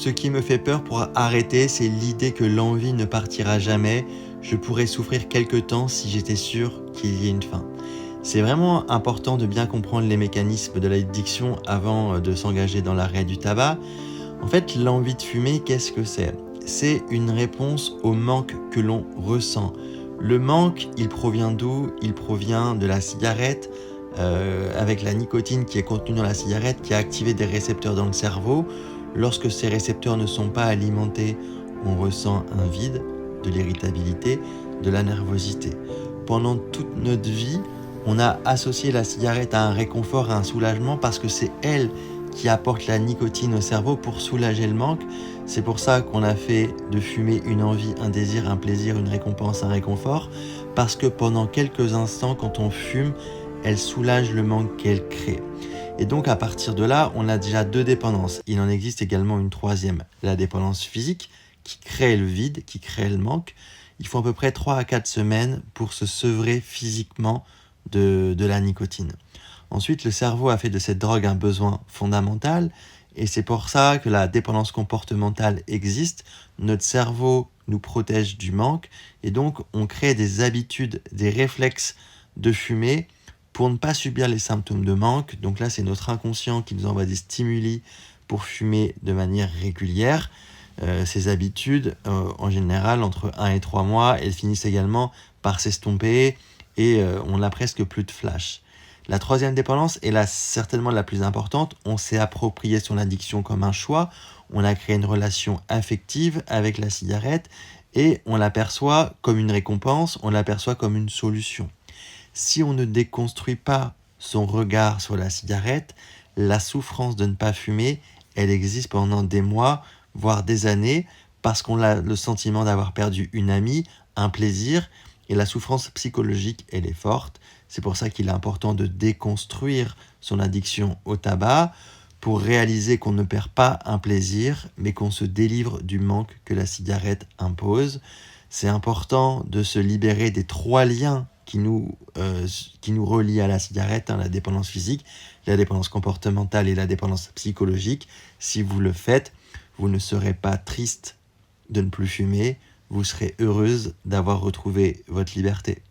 Ce qui me fait peur pour arrêter, c'est l'idée que l'envie ne partira jamais. Je pourrais souffrir quelque temps si j'étais sûr qu'il y ait une fin. C'est vraiment important de bien comprendre les mécanismes de l'addiction avant de s'engager dans l'arrêt du tabac. En fait, l'envie de fumer, qu'est-ce que c'est ? C'est une réponse au manque que l'on ressent. Le manque, il provient d'où ? Il provient de la cigarette, avec la nicotine qui est contenue dans la cigarette, qui a activé des récepteurs dans le cerveau. Lorsque ces récepteurs ne sont pas alimentés, on ressent un vide, de l'irritabilité, de la nervosité. Pendant toute notre vie, on a associé la cigarette à un réconfort, à un soulagement, parce que c'est elle qui apporte la nicotine au cerveau pour soulager le manque. C'est pour ça qu'on a fait de fumer une envie, un désir, un plaisir, une récompense, un réconfort, parce que pendant quelques instants, quand on fume, elle soulage le manque qu'elle crée. Et donc à partir de là, on a déjà 2 dépendances. Il en existe également une troisième, la dépendance physique, qui crée le vide, qui crée le manque. Il faut à peu près 3 à 4 semaines pour se sevrer physiquement de la nicotine. Ensuite, le cerveau a fait de cette drogue un besoin fondamental, et c'est pour ça que la dépendance comportementale existe. Notre cerveau nous protège du manque, et donc on crée des habitudes, des réflexes de fumer pour ne pas subir les symptômes de manque. Donc là, c'est notre inconscient qui nous envoie des stimuli pour fumer de manière régulière. Ces habitudes, en général, entre 1 et 3 mois, elles finissent également par s'estomper et on n'a presque plus de flash. La troisième dépendance est certainement la plus importante. On s'est approprié son addiction comme un choix. On a créé une relation affective avec la cigarette et on l'aperçoit comme une récompense, on l'aperçoit comme une solution. Si on ne déconstruit pas son regard sur la cigarette, la souffrance de ne pas fumer, elle existe pendant des mois, voire des années, parce qu'on a le sentiment d'avoir perdu une amie, un plaisir, et la souffrance psychologique, elle est forte. C'est pour ça qu'il est important de déconstruire son addiction au tabac pour réaliser qu'on ne perd pas un plaisir, mais qu'on se délivre du manque que la cigarette impose. C'est important de se libérer des 3 liens qui nous relient à la cigarette, la dépendance physique, la dépendance comportementale et la dépendance psychologique. Si vous le faites, vous ne serez pas triste de ne plus fumer, vous serez heureuse d'avoir retrouvé votre liberté.